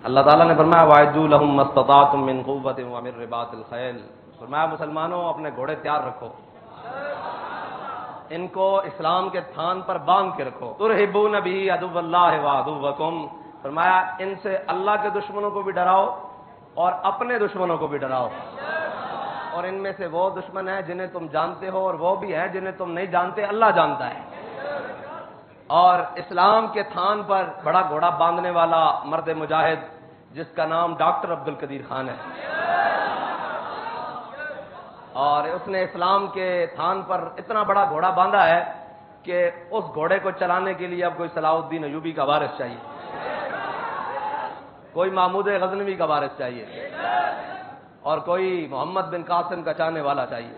اللہ تعالیٰ نے فرمایا وَأَعِدُّوا لَهُم مَّا اسْتَطَعْتُم مِّن قُوَّةٍ وَمِن رِّبَاطِ الْخَيْلِ، فرمایا مسلمانوں اپنے گھوڑے تیار رکھو، ان کو اسلام کے تھان پر باندھ کے رکھو۔ تُرْہِبُونَ بِهِ عَدُوَّ اللَّهِ وَعَدُوَّكُمْ، فرمایا ان سے اللہ کے دشمنوں کو بھی ڈراؤ اور اپنے دشمنوں کو بھی ڈراؤ، اور ان میں سے وہ دشمن ہیں جنہیں تم جانتے ہو اور وہ بھی ہیں جنہیں تم نہیں جانتے، اللہ جانتا ہے۔ اور اسلام کے تھان پر بڑا گھوڑا باندھنے والا مرد مجاہد جس کا نام ڈاکٹر عبد القدیر خان ہے، اور اس نے اسلام کے تھان پر اتنا بڑا گھوڑا باندھا ہے کہ اس گھوڑے کو چلانے کے لیے اب کوئی صلاح الدین ایوبی کا وارث چاہیے، کوئی محمود غزنوی کا وارث چاہیے، اور کوئی محمد بن قاسم کا چاہنے والا چاہیے۔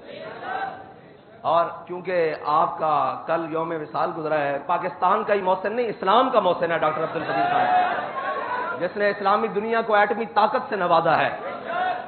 اور کیونکہ آپ کا کل یوم وصال گزرا ہے، پاکستان کا ہی محسن نہیں اسلام کا محسن ہے ڈاکٹر عبد القدیر خان، جس نے اسلامی دنیا کو ایٹمی طاقت سے نوازا ہے،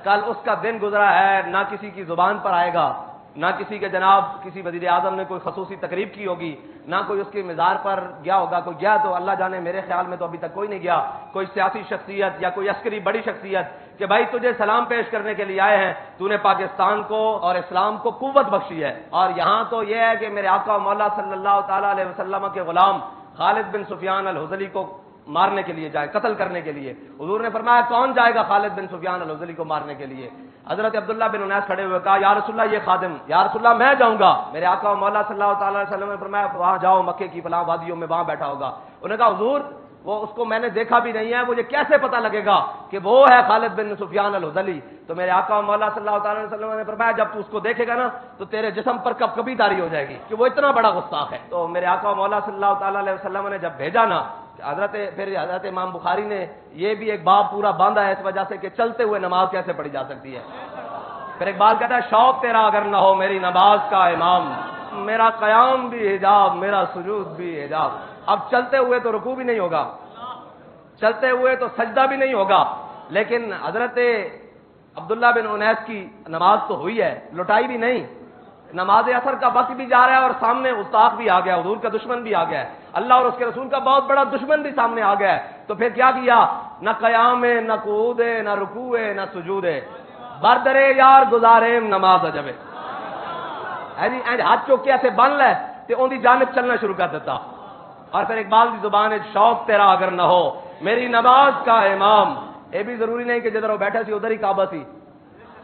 کل اس کا دن گزرا ہے، نہ کسی کی زبان پر آئے گا، نہ کسی کے جناب کسی وزیر اعظم نے کوئی خصوصی تقریب کی ہوگی، نہ کوئی اس کے مزار پر گیا ہوگا، کوئی گیا تو اللہ جانے، میرے خیال میں تو ابھی تک کوئی نہیں گیا، کوئی سیاسی شخصیت یا کوئی عسکری بڑی شخصیت کہ بھائی تجھے سلام پیش کرنے کے لیے آئے ہیں، تو نے پاکستان کو اور اسلام کو قوت بخشی ہے۔ اور یہاں تو یہ ہے کہ میرے آقا مولا صلی اللہ تعالیٰ علیہ وسلم کے غلام خالد بن سفیان الحذلی کو مارنے کے لیے جائے، قتل کرنے کے لیے۔ حضور نے فرمایا کون جائے گا خالد بن سفیان الحذلی کو مارنے کے لیے؟ حضرت عبداللہ بن انیس کھڑے ہوئے کہا یا رسول اللہ یہ خادم، یا رسول اللہ میں جاؤں گا۔ میرے آقا مولا صلی اللہ تعالیٰ علیہ وسلم نے فرمایا وہاں جاؤ، مکے کی فلاں وادیوں میں وہاں بیٹھا ہوگا۔ انہوں نے کہا حضور وہ اس کو میں نے دیکھا بھی نہیں ہے، مجھے کیسے پتہ لگے گا کہ وہ ہے خالد بن سفیان الحذلی؟ تو میرے آقا مولا صلی اللہ تعالیٰ علیہ وسلم نے فرمایا جب تو اس کو دیکھے گا نا تو تیرے جسم پر کب کبھی داری ہو جائے گی کہ وہ اتنا بڑا گستاخ ہے۔ تو میرے آقا مولا صلی اللہ تعالیٰ علیہ وسلم نے جب بھیجا نا، حضرت امام بخاری نے یہ بھی ایک باب پورا باندھا ہے اس وجہ سے کہ چلتے ہوئے نماز کیسے پڑھی جا سکتی ہے۔ پھر ایک بات کہتا ہے شوق تیرا اگر نہ ہو میری نماز کا امام، میرا قیام بھی حجاب، میرا سجود بھی حجاب۔ اب چلتے ہوئے تو رکوع بھی نہیں ہوگا، چلتے ہوئے تو سجدہ بھی نہیں ہوگا، لیکن حضرت عبداللہ بن انیس کی نماز تو ہوئی ہے، لٹائی بھی نہیں، نماز اثر کا وقت بھی جا رہا ہے اور سامنے گستاخ بھی آ گیا، حضور کا دشمن بھی آ گیا ہے، اللہ اور اس کے رسول کا بہت بڑا دشمن بھی سامنے آ گیا ہے۔ تو پھر کیا کیا؟ نہ قیام ہے، نہ قعود ہے، نہ رکوع ہے، نہ سجود ہے، بردرے یار گزارے نماز اجبے، ہاتھ چوک کے ایسے بن لے تے ان دی جانب چلنا شروع کر دیتا۔ اور پھر اقبال کی زبان ہے شوق تیرا اگر نہ ہو میری نماز کا امام، یہ بھی ضروری نہیں کہ جدھر وہ بیٹھے سی ادھر ہی کعبہ سی،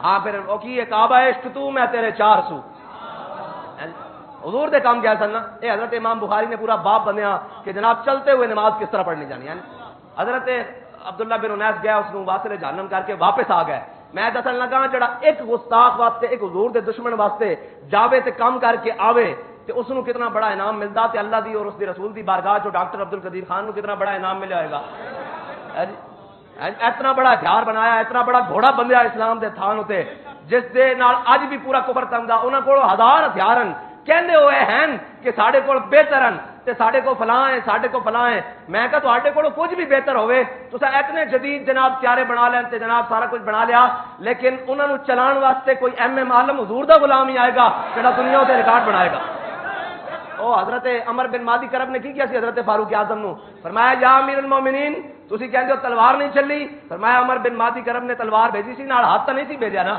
ہاں پھر وہ کی کعبہ عشق تو میں تیرے چار سو، حضور دے کام کیا سننا۔ یہ حضرت امام بخاری نے پورا باب بنیا کہ جناب چلتے ہوئے نماز کس طرح پڑھنی جانی، یعنی حضرت عبداللہ بن انیس گیا، اس نے واصل جہنم کر کے واپس آ گئے۔ میں دسن لگا جڑا ایک گستاخ واسطے، ایک حضور دے دشمن واسطے جاوے تے کام کر کے آوے تے اس نو کتنا بڑا انعام ملدا، تے اللہ دی اور اس دی رسول دی بارگاہ جو ڈاکٹر عبد القدیر خان نو کتنا بڑا انعام ملیا ہوئے گا۔ اتنا بڑا ہتھیار بنایا، اتنا بڑا گھوڑا بندیا اسلام دے تھان ہوتے جس دے نال اج بھی پورا کفر تنگا، انہاں کول ہزار ہتھیار کہندے ہوئے ہیں کہ ساڈے کول بہتر ہیں تے ساڈے کو فلاں ہے، ساڈے کو فلاں ہے۔ میں کہا تواڈے کول کچھ بھی بہتر ہوئے تساں اتنے جدید جناب تیارے بنا لین تے جناب سارا کچھ بنا لیا، لیکن انہاں نو چلان واسطے کوئی ایم عالم حضور دا غلام ہی آئے گا جڑا دنیا تے ریکارڈ بنائے گا۔ او حضرت عمر بن مادی کرب نے کی کیا سی حضرت فاروق اعظم نو؟ فرمایا یا امیر المومنین تسی کہندے ہو تلوار نہیں چلی، فرمایا عمر بن مادی کرب نے تلوار بھیجی سی، نال ہاتھ تو نہیں سی بھیجا نا۔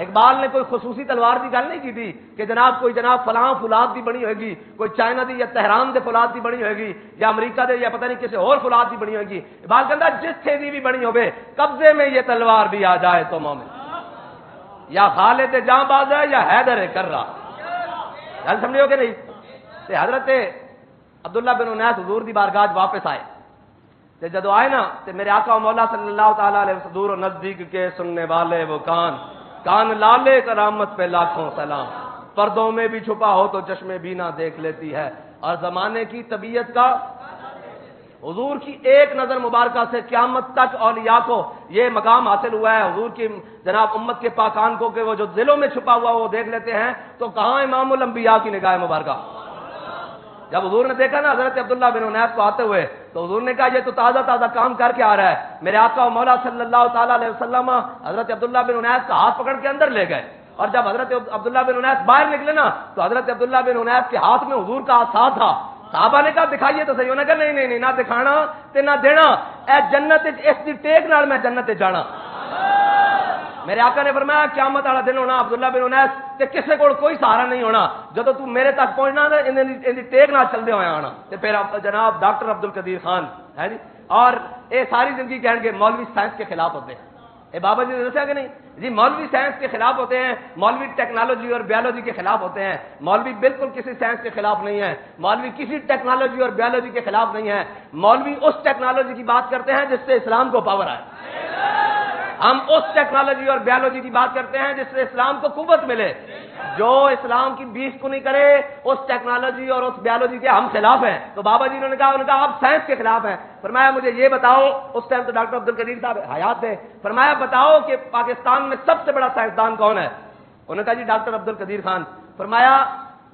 اقبال نے کوئی خصوصی تلوار کی گل نہیں کی تھی کہ جناب کوئی جناب فلاں فولاد دی بنی ہوئے گی، کوئی چائنا دی یا تہران دے فولاد دی بنی ہوئے گی یا امریکہ دے یا پتہ نہیں کسی اور فولاد دی بنی ہوئے گی۔ اقبال کہتا جس تھے دی بھی بنی ہوئے قبضے میں یہ تلوار بھی آ جائے تو مومن، یا خالد جاں باز ہے یا حیدر کر رہا، گل سمجھو کہ نہیں؟ تے حضرت عبداللہ بن انیس حضور دی بارگاہ واپس آئے تے جدو آئے نا تے میرے آقا مولا صلی اللہ تعالیٰ علیہ وسلم دور و نزدیک کے سننے والے وہ کان لالے کرامت پہ لاکھوں سلام، پردوں میں بھی چھپا ہو تو چشمے بینا دیکھ لیتی ہے، اور زمانے کی طبیعت کا حضور کی ایک نظر مبارکہ سے قیامت تک اولیاء کو یہ مقام حاصل ہوا ہے، حضور کی جناب امت کے پاکان کو کہ وہ جو دلوں میں چھپا ہوا وہ دیکھ لیتے ہیں۔ تو کہاں امام الانبیاء کی نگاہ مبارکہ؟ جب حضور نے دیکھا نا حضرت عبداللہ بن انیس کو آتے ہوئے تو حضور نے کہا یہ تو تازہ تازہ کام کر کے آ رہا ہے۔ میرے آقا و مولا صلی اللہ تعالیٰ علیہ وسلم حضرت عبداللہ بن انیس کا ہاتھ پکڑ کے اندر لے گئے، اور جب حضرت عبداللہ بن انیس باہر نکلے نا تو حضرت عبداللہ بن انیس کے ہاتھ میں حضور کا ساتھ تھا، صحابہ نے کہا دکھائیے تو صحیح، انہوں نے کہا نہیں نہیں نہیں، نہ دکھانا تے نہ دینا، اے جنت اس دی ٹیک نال میں جنت جانا۔ میرے آقا نے فرمایا قیامت والا دن ہونا عبداللہ بن انیس تے کسے کول کوئی سہارا نہیں ہونا، جدوں تو میرے تک پہنچنا تے ان دی ٹیک نال چلدے ہوئے آنا۔ تے پھر جناب ڈاکٹر عبد القدیر خان ہے جی، اور اے ساری زندگی کہیں گے مولوی سائنس کے خلاف ہوتے ہیں۔ اے بابا جی نے دسیا کہ نہیں جی، مولوی سائنس کے خلاف ہوتے ہیں، مولوی ٹیکنالوجی اور بیولوجی کے خلاف ہوتے ہیں۔ مولوی بالکل کسی سائنس کے خلاف نہیں ہے، مولوی کسی ٹیکنالوجی اور بیولوجی کے خلاف نہیں ہے، مولوی اس ٹیکنالوجی کی بات کرتے ہیں جس سے اسلام کو پاور آئے۔ ہم اس ٹیکنالوجی اور بیولوجی کی بات کرتے ہیں جس سے اسلام کو قوت ملے۔ جو اسلام کی بیس کو نہیں کرے اس ٹیکنالوجی اور اس بیولوجی کے ہم خلاف ہیں۔ تو بابا جی نے کہا آپ سائنس کے خلاف ہیں۔ فرمایا مجھے یہ بتاؤ، اس ٹائم تو ڈاکٹر عبد القدیر صاحب حیات تھے، فرمایا بتاؤ کہ پاکستان میں سب سے بڑا سائنسدان کون ہے؟ انہوں نے کہا جی ڈاکٹر عبد القدیر خان۔ فرمایا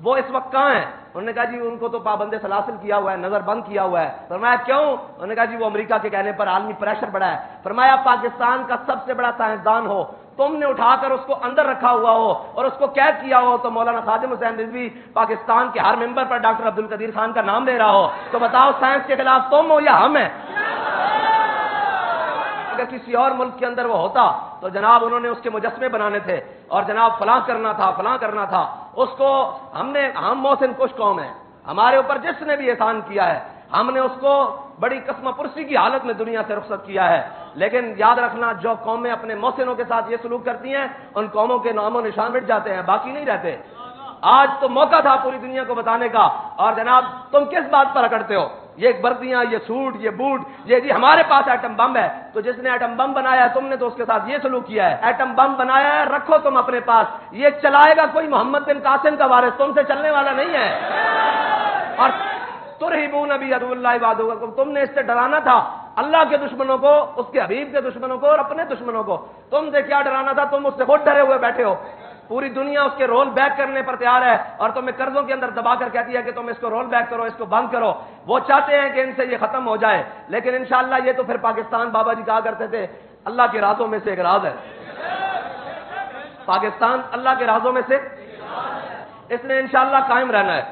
وہ اس وقت کہاں ہیں؟ انہوں نے کہا جی ان کو تو پابند سلاسل کیا ہوا ہے، نظر بند کیا ہوا ہے۔ فرمایا کیوں؟ انہوں نے کہا جی وہ امریکہ کے کہنے پر عالمی پریشر بڑا ہے۔ فرمایا پاکستان کا سب سے بڑا سائنسدان ہو، تم نے اٹھا کر اس کو اندر رکھا ہوا ہو اور اس کو قید کیا ہو، تو مولانا خادم حسین رضوی پاکستان کے ہر ممبر پر ڈاکٹر عبد القدیر خان کا نام لے رہا ہو، تو بتاؤ سائنس کے خلاف تم ہو یا ہم ہیں؟ اگر کسی اور ملک کے اندر وہ ہوتا تو جناب انہوں نے اس کے مجسمے بنانے تھے اور جناب فلاں کرنا تھا فلاں کرنا تھا۔ اس کو ہم محسن کش قوم ہے، ہمارے اوپر جس نے بھی احسان کیا ہے ہم نے اس کو بڑی قسم پرسی کی حالت میں دنیا سے رخصت کیا ہے۔ لیکن یاد رکھنا جو قومیں اپنے محسنوں کے ساتھ یہ سلوک کرتی ہیں ان قوموں کے نام و نشان مٹ جاتے ہیں، باقی نہیں رہتے۔ آج تو موقع تھا پوری دنیا کو بتانے کا، اور جناب تم کس بات پر اکڑتے ہو؟ یہ وردیاں، یہ سوٹ، یہ بوٹ، یہ جی ہمارے پاس ایٹم بم ہے، تو جس نے ایٹم بم بنایا ہے تم نے تو اس کے ساتھ یہ سلوک کیا ہے۔ ایٹم بم بنایا ہے رکھو تم اپنے پاس، یہ چلائے گا کوئی محمد بن قاسم کا وارث، تم سے چلنے والا نہیں ہے۔ اور ترہبون بی عدو اللہ وعدوکم، تم نے اس سے ڈرانا تھا اللہ کے دشمنوں کو، اس کے حبیب کے دشمنوں کو اور اپنے دشمنوں کو۔ تم سے کیا ڈرانا تھا؟ تم اس سے خود ڈرے ہوئے بیٹھے ہو۔ پوری دنیا اس کے رول بیک کرنے پر تیار ہے اور تمہیں قرضوں کے اندر دبا کر کہتی ہے کہ تم اس کو رول بیک کرو، اس کو بند کرو۔ وہ چاہتے ہیں کہ ان سے یہ ختم ہو جائے، لیکن انشاءاللہ یہ تو پھر پاکستان، بابا جی کہا کرتے تھے اللہ کے رازوں میں سے ایک راز ہے، پاکستان اللہ کے رازوں میں سے اس نے انشاءاللہ قائم رہنا ہے،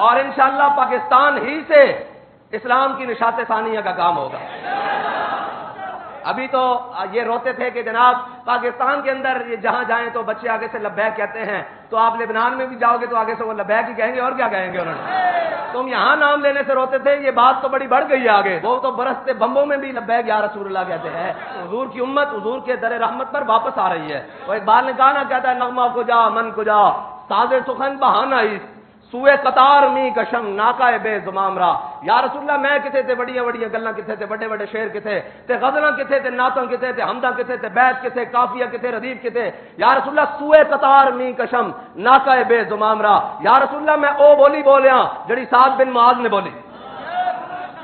اور انشاءاللہ پاکستان ہی سے اسلام کی نشاط ثانیہ کا کام ہوگا۔ ابھی تو یہ روتے تھے کہ جناب پاکستان کے اندر یہ جہاں جائیں تو بچے آگے سے لبیک کہتے ہیں، تو آپ لبنان میں بھی جاؤ گے تو آگے سے وہ لبیک ہی کہیں گے، اور کیا کہیں گے انہوں نے۔ تم یہاں نام لینے سے روتے تھے، یہ بات تو بڑی بڑھ گئی ہے آگے، وہ تو برستے بمبوں میں بھی لبیک یا رسول اللہ کہتے ہیں۔ حضور کی امت حضور کے در رحمت پر واپس آ رہی ہے۔ وہ اقبال نے کہا نا، کہتا ہے نغمہ کجا من کجا ساز سخن بہانہ اس سوئے قطار می کشم ناکائے بے زمام را۔ یا رسول اللہ میں کتے تے بڑیاں بڑیاں گلاں کتے تے بڑے بڑے شعر کتے تے غزلاں کتے تے نعتاں کتے تے حمداں کتے تے بیت کتے قافیہ کتے ردیف کتے۔ یا رسول اللہ سوئے قطار می کشم ناکائے بے زمام را۔ یا رسول اللہ میں او بولی بولیاں جڑی سعد بن معاذ نے بولی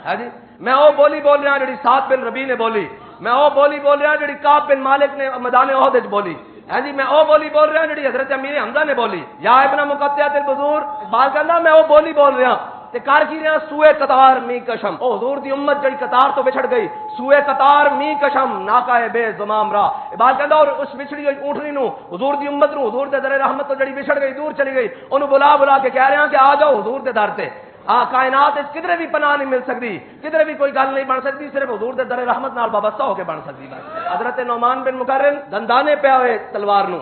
ہے جی، میں او بولی بول رہا جڑی سعد بن ربیع نے بولی، میں او بولی بول رہا جڑی کعب بن مالک نے میدان احد وچ بولی ہے جی، میں او بولی بول رہا جڑی حضرت امیر حمزہ نے بولی۔ یا ابن مقطعۃ البذور بات کرنا، میں او بولی بول رہا تے کار کی رہا سوئے قطار می کشم، او حضور دی امت جڑی قطار تو بچھڑ گئی، سوئے قطار می کشم ناکائے بے زمام را۔ بات کرنا، اور اس بچھڑی ہوئی اونٹنی نو حضور دی امت نو حضور دے در رحمت تو جڑی بچھڑ گئی دور چلی گئی، انہوں بلا بلا کے کہہ رہے ہیں کہ آ جاؤ حضور دے در تے۔ کائنات کدھر بھی پناہ نہیں مل سکتی، کدھر بھی کوئی گل نہیں بن سکتی، صرف حضور دے در رحمت نال وابستہ ہو کے بن سکتی بس۔ حضرت نعمان بن مقرن دندانے پہ ہوئے تلوار نو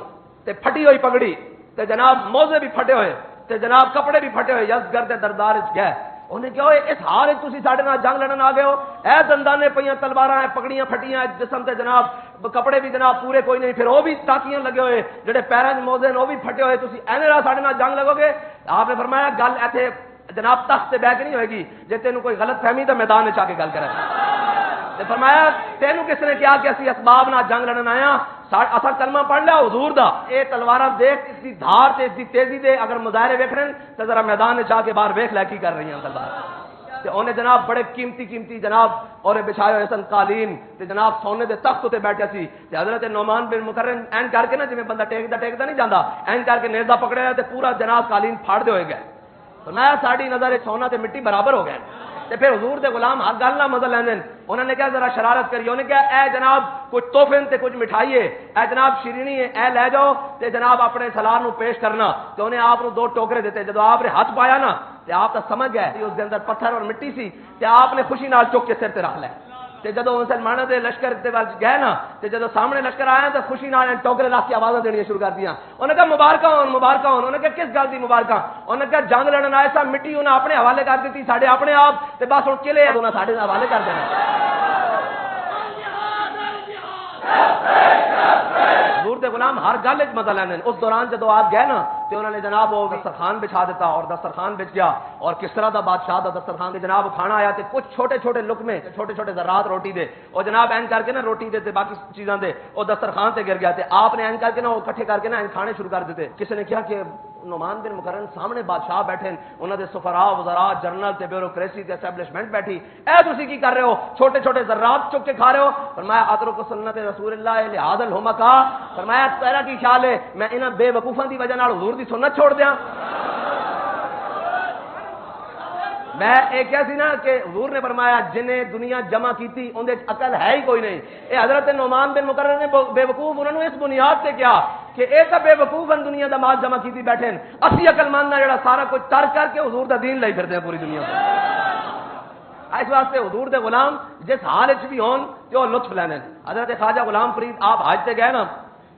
تے پھٹی ہوئی پگڑی تے جناب موزے بھی پھٹے ہوئے تے جناب کپڑے بھی پھٹے ہوئے، یس گرد دربار وچ گئے، انہیں کہا اس حال وچ تسی ساڈے نال جنگ لڑن آ گئے ہو، اے دندانے پیاں تلواراں ہیں، پگڑیاں پھٹیاں، جسم تے جناب کپڑے بھی جناب پورے کوئی نہیں، پھر وہ بھی ٹاکیاں لگے ہوئے، جڑے پیراں وچ موزے نے وہ بھی پھٹے ہوئے، تسی اینے نال ساڈے نال جنگ لگو گے؟ آپ نے فرمایا گل ایتھے جناب تخت سے بیٹھ نہیں ہوئے گی، جے تینوں کوئی غلط فہمی تو میدان وچ آ کے گل کرے۔ تے فرمایا تینوں کس نے کیا کہ اسی اسباب نال جنگ لڑن آیا، اسا کلمہ پڑھ لیا حضور دا، اے تلواراں دیکھ اس دی دھار تے اس دی تیزی دے اگر مظاہرے ویکھن تے ذرا میدان وچ آ کے باہر ویکھ لے کی کر رہی ہیں تلوار۔ تے اونے جناب بڑے قیمتی جناب اور بچھائے ہوئے سن قالین تے جناب سونے دے تخت تے بیٹھے سی تے حضرت نعمان بن مقرن این کر کے نا جویں بندہ ٹیکدا نہیں جاندا، این کر کے نیزہ پکڑیا تے پورا جناب قالین پھاڑ دے ہوئے گئے۔ فرمایا ساڈی نظر سونا تے مٹی برابر ہو گئے، تے پھر حضور دے غلام ہر گل نہ مزہ لیندے انہوں نے کیا ذرا شرارت کری انہوں نے کیا اے جناب کچھ تحفے تے کچھ مٹھائی ہے اے جناب شیرینی ہے اے لے جاؤ تے جناب اپنے سالار نو پیش کرنا تے انہیں آپ نو 2 ٹوکرے دیتے جدو آپ نے ہاتھ پایا نا تے آپ تا سمجھ گئے اس دے اندر پتھر اور مٹی سی تے آپ نے خوشی نال چک کے سر تے رکھ لے تے جدو مسلمانوں دے لشکر تے وال گئے نا تے جدو سامنے لشکر آیا تے خوشی نال ٹوکرے لا کے آوازاں دینی شروع کر دیا انہوں نے کہا مبارکاں انہوں نے کہا کس گل دی مبارکاں انہوں نے کہا جنگ لڑن آئے سا مٹی انہاں اپنے حوالے کر دیتی ساڈے اپنے آپ تے بس ہن قلعے انہاں ساڈے حوالے کر دینا حضور دے غلام ہر گل وچ مزہ لیندے اس دوران جدو آپ گئے نا تے انہوں نے جناب وہ دسترخوان بچھا دیتا اور دسترخوان بچ گیا اور کس طرح دا بادشاہ دا دسترخوان دے جناب کھانا آیا تے کچھ چھوٹے چھوٹے لقمے چھوٹے چھوٹے ذرات روٹی دے اور جناب این کر کے نا روٹی دے تے باقی چیزاں دے وہ دسترخوان تے گر گیا تے آپ نے این کر کے نا وہ اکٹھے کر کے نا کھانے شروع کر دیتے کسی نے کہا کہ نعمان بن مقرن سامنے بادشاہ بیٹھے انہوں نے سفراء وزراء جنرل تے بیوروکریسی تے اسٹیبلشمنٹ بیٹھی اے تسی کی کر رہے ہو چھوٹے چھوٹے ذرات چک کے کھا رہے ہو فرمایا اترک سنت رسول اللہ لہذا الحمقا فرمایا تیرا کی خیال ہے میں انہاں بے وقوفاں دی وجہ نال حضور دی سنت چھوڑ دیاں میں ایک ایسی نا کہ حضور نے فرمایا جنہیں دنیا جمع کیتی ان دے عقل ہے ہی کوئی نہیں اے حضرت نعمان بن مقرن نے بے وقوف انہوں نے اس بنیاد سے کیا کہ اے سب بے وقوف ان دنیا دا مال جمع کیتی بیٹھے ہیں اسی عقل مند ہے جڑا سارا کچھ ترک کر کے حضور دا دین لئی پھرتے ہیں پوری دنیا میں اس واسطے حضور دے غلام جس حال وچ بھی ہون تے او لطف لیندے حضرت خواجہ غلام فرید آپ حج تے گئے نا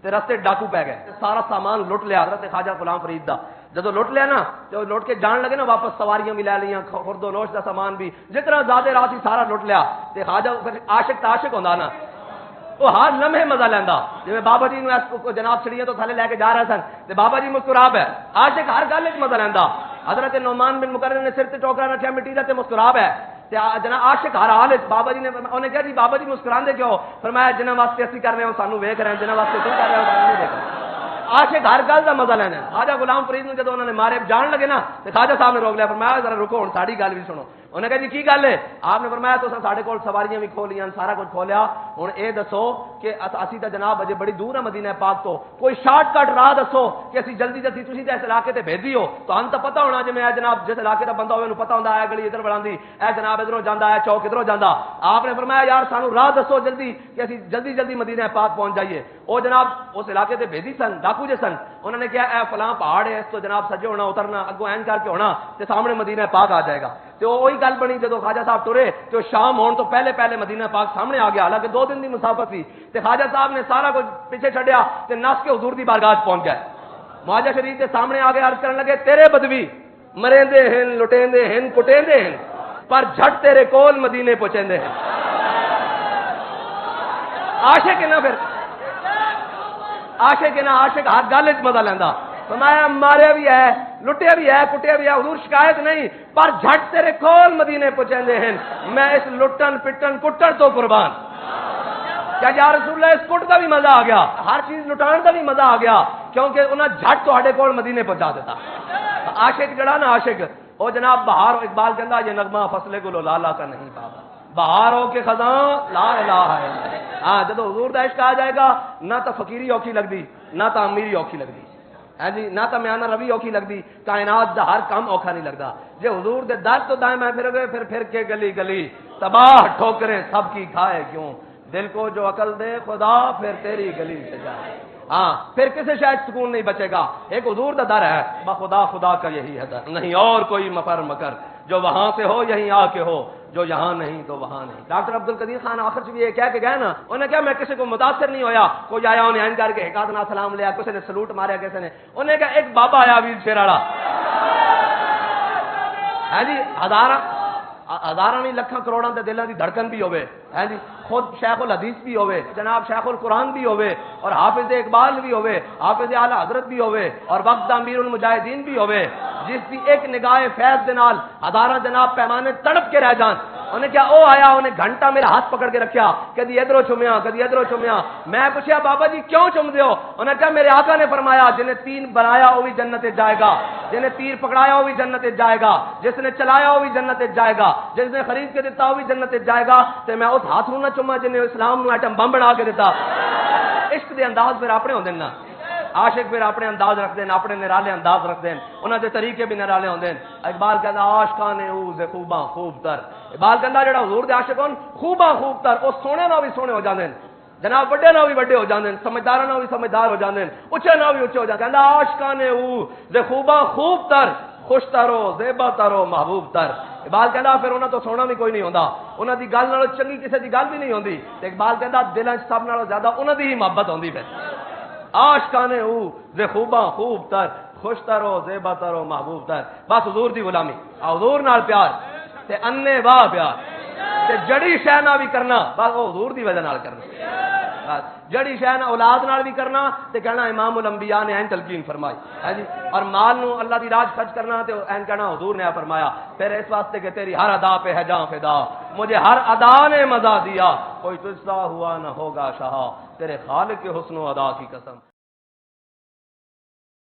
تے رستے ڈاکو پہ گئے سارا سامان لٹ لیا حضرت خواجہ غلام فرید دا جدو لوٹ لیا نا جو لوٹ کے جان لگے نا واپس سواریاں بھی لے لیاں خرد و نوش دا سامان بھی جتنا زیادہ رات ہی سارا لوٹ لیا تے خواجہ عاشق عاشق ہوندا نا وہ ہر لمحے مزہ لیندا جویں بابا جی نو جناب چھڑیاں تو تھلے لے کے جا رہے سن تے بابا جی مسکرا پے عاشق ہر گل وچ مزہ لیندا حضرت نعمان بن مقرن نے سر تے ٹوکرا رکھیا مٹی دا تے مسکرا پے تے جناب عاشق ہر حال وچ بابا جی نے انہوں کہا جی بابا جی مسکراندے کیوں فرمایا جنہاں واسطے اسی کر رہے ہو سانو ویکھ رہے ہیں جنہاں واسطے تم کر رہے ہو سانو نہیں دیکھ رہے عاشق ہر گل دا مزہ لینا خواجہ غلام فرید نے جدو انہوں نے مارے جان لگے نا تے خواجہ صاحب نے روک لیا فرمایا ذرا رکو ہن ساڈی گل بھی سنو انہوں نے کہا جی کی گل ہے آپ نے فرمایا تو ساڈے کول سواریاں بھی کھولیاں سارا کچھ کھولیا ہن اے دسو کہ اسی تے جناب اجے بڑی دور ہے مدینہ پاک تو کوئی شارٹ کٹ راہ دسو کہ اسی جلدی جلدی تسی تے اس علاقے تے بھیجی ہو تو ہن تو پتہ ہونا جے جناب جس علاقے دا بندہ ہوے نو پتہ ہوندا ہے گلی ادھر بڑھاندی اے جناب ادھروں جاندا ہے چوک ادھروں جاندا آپ نے فرمایا یار سانو راہ دسو جلدی کہ اسی جلدی جلدی مدینہ پاک پہنچ جائیے او جناب اس علاقے تے بھیجی سن ڈاکو جے سن انہوں نے کہا اے فلاں پہاڑ ہے اس تو جناب سجے ہونا اترنا اگوں این کر کے ہونا تے سامنے مدینہ پاک آ جائے گا تو وہی گل بنی جدو خواجہ صاحب ٹرے تو شام ہون تو پہلے پہلے مدینہ پاک سامنے آ گیا حالانکہ 2 دن کی مسافت تھی تے خواجہ صاحب نے سارا کچھ پیچھے چھڈیا تے نس کے حضور دی بارگاہ پہنچ گئے معاویہ شریف کے سامنے آ کے عرض کرنے لگے تیرے بدوی مریندے ہیں لٹیندے ہیں کٹیندے ہیں پر جھٹ تیرے کول مدینے پہنچیندے ہیں عاشق ہے نا پھر عاشق ہے نا عاشق ہر گل وچ مزہ لیندا فرمایا ماریا بھی ہے لٹیا بھی ہے کٹیا بھی ہے حضور شکایت نہیں پر جھٹ تیرے کول مدینے پہنچیندے ہیں میں اس لٹن پٹن کٹن تو قربان کیا یا رسول اللہ اس کٹ کا بھی مزہ آ گیا ہر چیز لٹان کا بھی مزہ آ گیا کیونکہ انہیں جھٹ تہاڈے کول مدینے پہنچا دیتا عاشق جڑا نا عاشق وہ جناب بہار اقبال کہندا یہ نغمہ فصل گل لالا کا نہیں پاوا بہاروں کے خزاں لا الہ ہے ہاں جدو حضور دا عشق آ جائے گا نہ تو فقیری اوکھی لگدی نہ تو امیری اوکھی لگدی ہے جی نہ تو میانہ روی اوکھی لگدی کائنات دا ہر کام اوکھا نہیں لگتا جے حضور دے در تو دائیں میں پھر کے گلی گلی تباہ ٹھوکریں سب کی کھائے کیوں دل کو جو عقل دے خدا پھر تیری گلی سے جائے ہاں پھر کسی شاید سکون نہیں بچے گا ایک حضور دا در ہے بخدا خدا کا یہی ہے در نہیں اور کوئی مفر مکر جو وہاں سے ہو یہیں آ کے ہو جو یہاں نہیں تو وہاں نہیں ڈاکٹر عبد القدیر خان آخر سے بھی یہ کہہ کے گئے نا انہیں کہا میں کسی کو متاثر نہیں ہویا کوئی آیا انہیں این کر کے ایک آدھ سلام لیا کسی نے سلوٹ ماریا کسی نے انہیں کہا ایک بابا آیا ویل چیئر والا ہے جی ہزاراں نہیں لکھاں کروڑاں دے دلاں دی دھڑکن بھی ہوے ہے جی خود شیخ الحدیث بھی ہوے جناب شیخ القرآن بھی ہوے اور حافظ اقبال بھی ہوے حافظ اعلی حضرت بھی ہوے اور وقت امیر المجاہدین بھی ہوے جس کی ایک نگاہ فیض دے نال ہزاراں جناب پیمانے تڑپ کے رہ جان انہیں کیا او آیا انہیں گھنٹہ میرا ہاتھ پکڑ کے رکھیا کدی ادھروں چومیا کدی ادھروں چومیا میں پوچھیا بابا جی کیوں چوم دیو انہیں کہا میرے آقا نے فرمایا جنہیں تین بنایا وہ بھی جنت جائے گا جنہیں تیر پکڑایا وہ بھی جنت جائے گا جس نے چلایا وہ بھی جنت جائے گا جس نے خرید کے دیتا وہ بھی جنت جائے گا تو میں اس ہاتھ نو نہ چوما جنہیں اسلام نو ایٹم بم بنا کے دیتا عشق دے انداز پھر اپنے ہوندے نا عاشق پھر اپنے انداز رکھتے ہیں، اپنے نرالے انداز رکھتے ہیں، انہوں کے طریقے بھی نرالے ہوندے ہیں۔ اقبال کہندا عاشقان او ز خوباں خوب تر، اقبال کہندا جڑا حضور دے عاشق ہون خوباں خوب تر، او سونے نال بھی سونے ہو جاندے ہیں، جناب بڑے نال بھی بڑے ہو جاندے ہیں، سمجھداراں نال بھی سمجھدار ہو جاندے ہیں، اونچے نال بھی اونچے ہو جاندے ہیں۔ کہندا عاشقان او ز خوباں خوب تر، خوش ترو زیبا ترو محبوب تر۔ اقبال کہندا پھر انہاں تو سونا بھی کوئی نہیں ہوندا، انہاں دی گل نالوں چنگی کسے دی گل بھی نہیں ہوندی، تے اقبال کہندا دلاں وچ سب نالوں زیادہ انہاں دی ہی محبت ہوندی پھر۔ عاشقان او ز خوباں خوب تر، خوش ترو زیبا ترو محبوب تر۔ بس حضور دی غلامی، حضور نال پیار تے انے واہ پیار تے جڑی شے نال بھی کرنا بس وہ حضور دی وجہ نال کرنا، بس جڑی شے نال اولاد نال بھی کرنا تے کہنا امام الانبیاء نے این تلقین فرمائی ہے جی، اور مال نو اللہ دی راہ خرچ کرنا تے این کہنا حضور نے فرمایا، پھر اس واسطے کہ تیری ہر ادا پہ ہے جاں فدا، مجھے ہر ادا نے مزہ دیا، کوئی تجھ سا ہوا نہ ہوگا شہا، تیرے خالق کے حسن و ادا کی قسم۔